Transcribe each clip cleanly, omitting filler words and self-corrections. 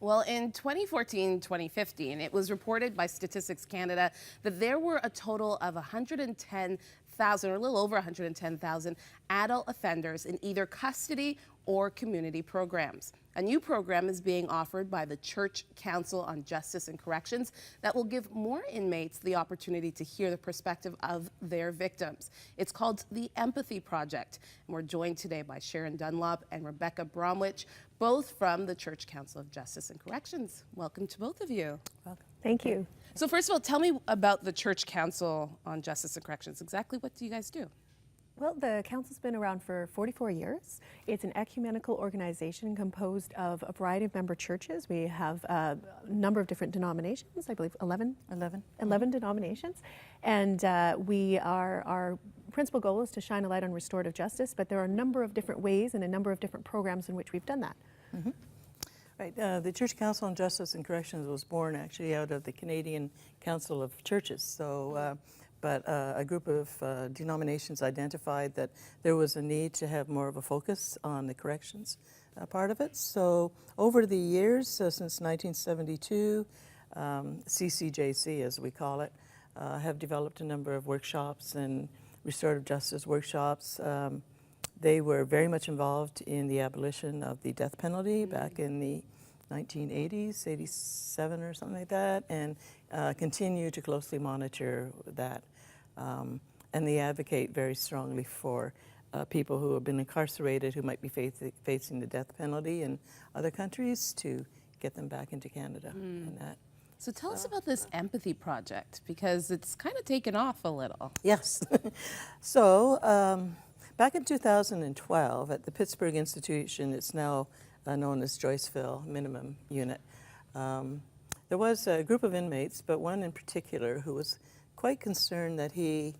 Well, in 2014-2015, it was reported by Statistics Canada that there were a total of 110,000, or a little over 110,000 adult offenders in either custody or community programs. A new program is being offered by the Church Council on Justice and Corrections that will give more inmates the opportunity to hear the perspective of their victims. It's called the Empathy Project, and we're joined today by Sharon Dunlop and Rebecca Bromwich, both from the Church Council of Justice and Corrections. Welcome to both of you. Welcome. Thank you. So first of all, tell me about the Church Council on Justice and Corrections. Exactly what do you guys do? Well, the council's been around for 44 years. It's an ecumenical organization composed of a variety of member churches. We have a number of different denominations, I believe 11 denominations. And our principal goal is to shine a light on restorative justice, but there are a number of different ways and a number of different programs in which we've done that. Mm-hmm. Right. The Church Council on Justice and Corrections was born actually out of the Canadian Council of Churches. So. But a group of denominations identified that there was a need to have more of a focus on the corrections part of it. So over the years, since 1972, CCJC, as we call it, have developed a number of workshops and restorative justice workshops. They were very much involved in the abolition of the death penalty back in the 1980s, 87 or something like that, and continue to closely monitor that. And they advocate very strongly for people who have been incarcerated, who might be facing the death penalty in other countries, to get them back into Canada. And that. So tell us about this Empathy Project, because it's kind of taken off a little. Yes. So back in 2012, at the Pittsburgh institution, it's now known as Joyceville Minimum Unit, there was a group of inmates, but one in particular who was quite concerned that he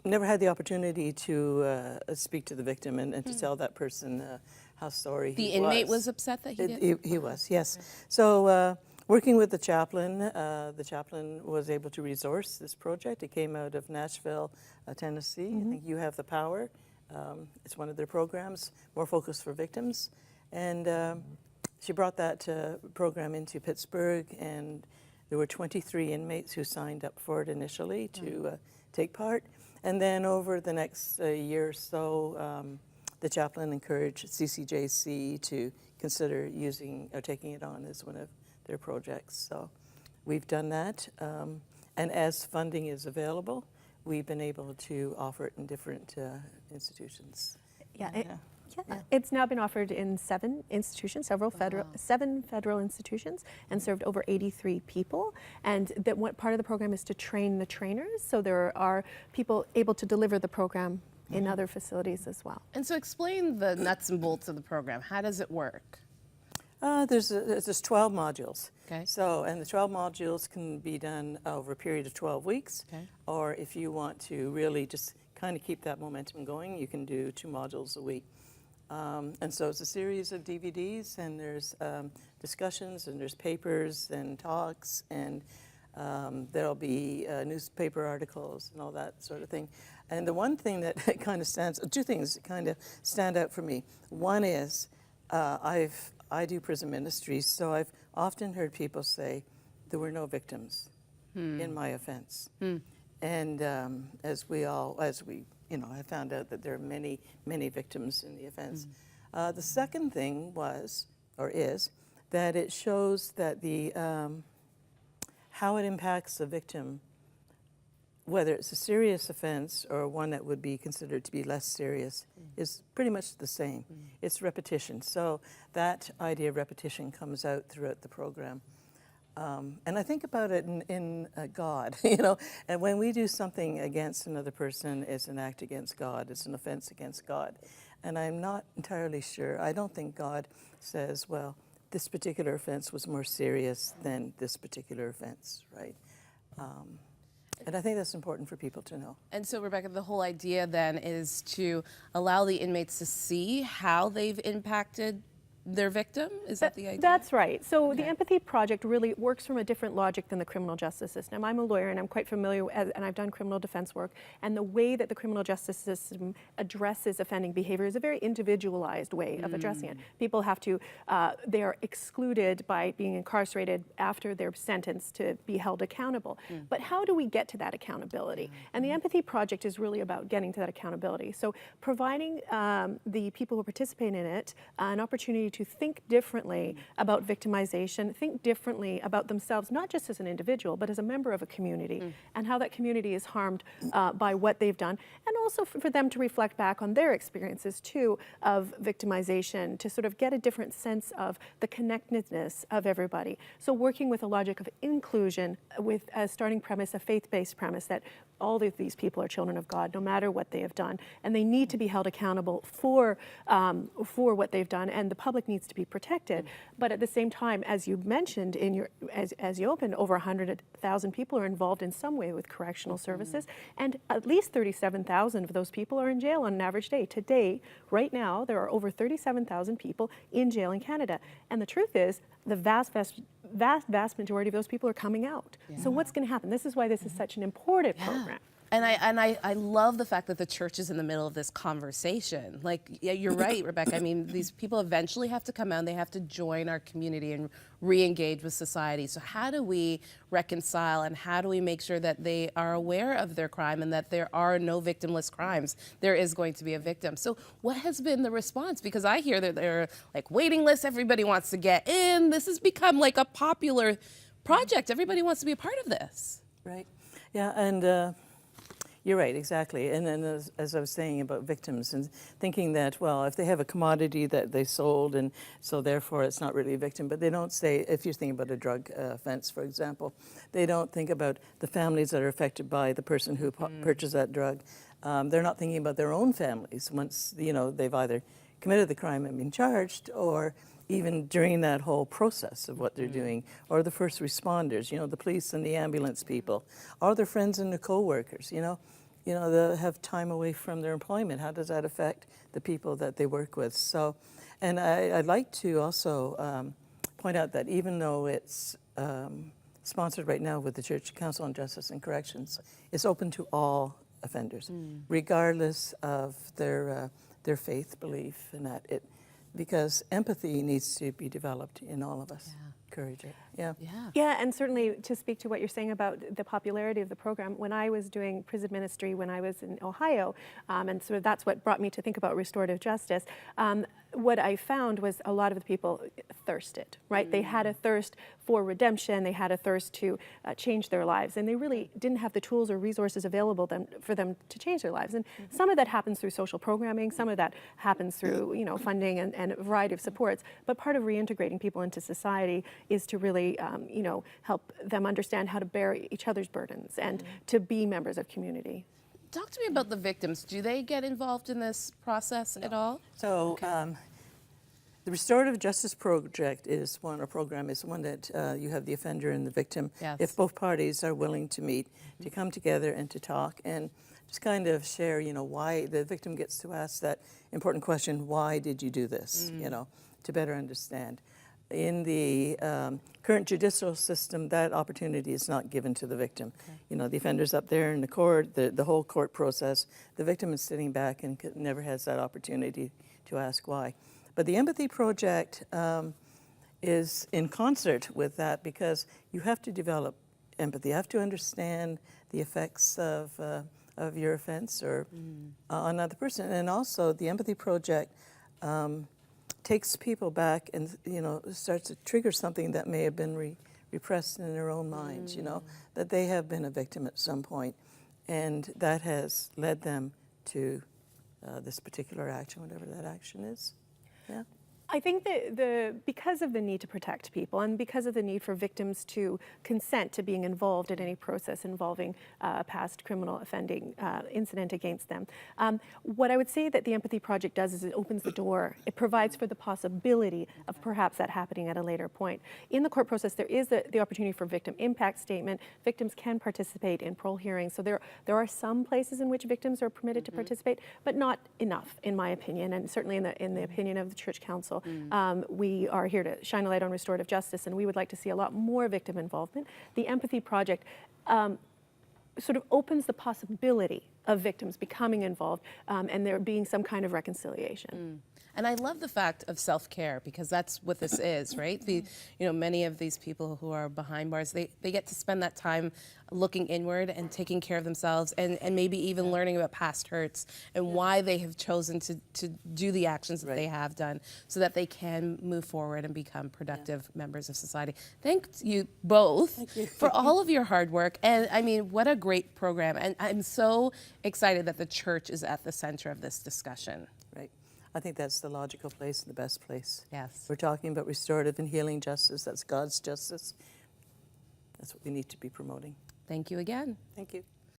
never had the opportunity to speak to the victim and to tell that person how sorry he was. The inmate was upset that he didn't? He was, yes. Okay. So working with the chaplain was able to resource this project. It came out of Nashville, Tennessee. I think You Have the Power. It's one of their programs, more focused for victims. And she brought that program into Pittsburgh, and there were 23 inmates who signed up for it initially to take part. And then over the next year or so, the chaplain encouraged CCJC to consider using or taking it on as one of their projects. So we've done that. And as funding is available, we've been able to offer it in different institutions. It's now been offered in 7 institutions, seven federal institutions, and served over 83 people. And that one part of the program is to train the trainers, so there are people able to deliver the program in other facilities as well. And so explain the nuts and bolts of the program. How does it work? There's 12 modules. Okay. So, and the 12 modules can be done over a period of 12 weeks. Okay. Or if you want to really just kind of keep that momentum going, you can do 2 modules a week. And so it's a series of DVDs, and there's discussions, and there's papers and talks, and there'll be newspaper articles and all that sort of thing. And the one thing that kind of two things kind of stand out for me. One is I do prison ministries, so I've often heard people say there were no victims in my offense. And as we have found out that there are many, many victims in the offense. The second thing is that it shows that how it impacts the victim, whether it's a serious offense or one that would be considered to be less serious, is pretty much the same. It's repetition. So that idea of repetition comes out throughout the program. And I think about it in God, and when we do something against another person, it's an act against God, it's an offense against God. And I'm not entirely sure. I don't think God says, well, this particular offense was more serious than this particular offense, right? And I think that's important for people to know. And so, Rebecca, the whole idea then is to allow the inmates to see how they've impacted their victim? Is that the idea? That's right. So the Okay. Empathy Project really works from a different logic than the criminal justice system. I'm a lawyer and I'm quite familiar, and I've done criminal defense work, and the way that the criminal justice system addresses offending behavior is a very individualized way of addressing it. People have to, they are excluded by being incarcerated after they're sentenced to be held accountable. But how do we get to that accountability? And the Empathy Project is really about getting to that accountability. So providing the people who participate in it an opportunity to think differently about victimization, think differently about themselves, not just as an individual, but as a member of a community, and how that community is harmed by what they've done, and also for them to reflect back on their experiences too of victimization, to sort of get a different sense of the connectedness of everybody. So working with a logic of inclusion with a starting premise, a faith-based premise that all of these people are children of God, no matter what they have done, and they need to be held accountable for what they've done, and the public needs to be protected. But at the same time, as you mentioned in your, as you opened, over 100,000 people are involved in some way with correctional services, and at least 37,000 of those people are in jail on an average day. Today, right now, there are over 37,000 people in jail in Canada, and the truth is, the vast majority of those people are coming out. So what's going to happen? This is why this is such an important program. And I love the fact that the church is in the middle of this conversation. Like, yeah, you're right, Rebecca. I mean, these people eventually have to come out and they have to join our community and re-engage with society. So how do we reconcile and how do we make sure that they are aware of their crime and that there are no victimless crimes? There is going to be a victim. So what has been the response? Because I hear that there are like waiting lists, everybody wants to get in. This has become like a popular project. Everybody wants to be a part of this. Right. Yeah, and you're right, exactly. And then as I was saying about victims and thinking that, well, if they have a commodity that they sold and so therefore it's not really a victim, but they don't say, if you're thinking about a drug offense, for example, they don't think about the families that are affected by the person who purchased that drug. They're not thinking about their own families once, you know, they've either committed the crime and been charged, or even during that whole process of what they're doing, or the first responders, you know, the police and the ambulance people, or their friends and the co-workers, you know, they'll have time away from their employment. How does that affect the people that they work with? So, and I'd like to also point out that even though it's sponsored right now with the Church Council on Justice and Corrections, it's open to all offenders, regardless of their faith, belief, and that it, because empathy needs to be developed in all of us. Encourage it. Yeah. Yeah, and certainly to speak to what you're saying about the popularity of the program, when I was doing prison ministry when I was in Ohio, and so that's what brought me to think about restorative justice, what I found was a lot of the people thirsted, right? They had a thirst for redemption, they had a thirst to change their lives, and they really didn't have the tools or resources available for them to change their lives. And some of that happens through social programming, some of that happens through, you know, funding and a variety of supports, but part of reintegrating people into society is to really, you know, help them understand how to bear each other's burdens and to be members of community. Talk to me about the victims. Do they get involved in this process at all? So the Restorative Justice Project is one, or program is one that you have the offender and the victim, if both parties are willing to meet, to come together and to talk and just kind of share, you know, why the victim gets to ask that important question, why did you do this, you know, to better understand. In the current judicial system, that opportunity is not given to the victim. You know, the offender's up there in the court, the whole court process. The victim is sitting back and never has that opportunity to ask why. But the Empathy Project is in concert with that because you have to develop empathy. You have to understand the effects of your offense or on another person. And also, the Empathy Project takes people back and, you know, starts to trigger something that may have been repressed in their own minds, you know, that they have been a victim at some point, and that has led them to this particular action, whatever that action is. Yeah. I think that because of the need to protect people and because of the need for victims to consent to being involved in any process involving a past criminal offending incident against them, what I would say that the Empathy Project does is it opens the door. It provides for the possibility of perhaps that happening at a later point. In the court process, there is the opportunity for victim impact statement. Victims can participate in parole hearings. So there are some places in which victims are permitted to participate, but not enough, in my opinion, and certainly in the opinion of the Church Council. Council, we are here to shine a light on restorative justice, and we would like to see a lot more victim involvement. The Empathy Project sort of opens the possibility of victims becoming involved and there being some kind of reconciliation. And I love the fact of self-care, because that's what this is, right? Many of these people who are behind bars, they get to spend that time looking inward and taking care of themselves, and maybe even learning about past hurts and why they have chosen to do the actions that they have done, so that they can move forward and become productive members of society. Thank you both for all of your hard work. And I mean, what a great program. And I'm so excited that the church is at the center of this discussion. Right. I think that's the logical place and the best place. Yes. We're talking about restorative and healing justice. That's God's justice. That's what we need to be promoting. Thank you again. Thank you.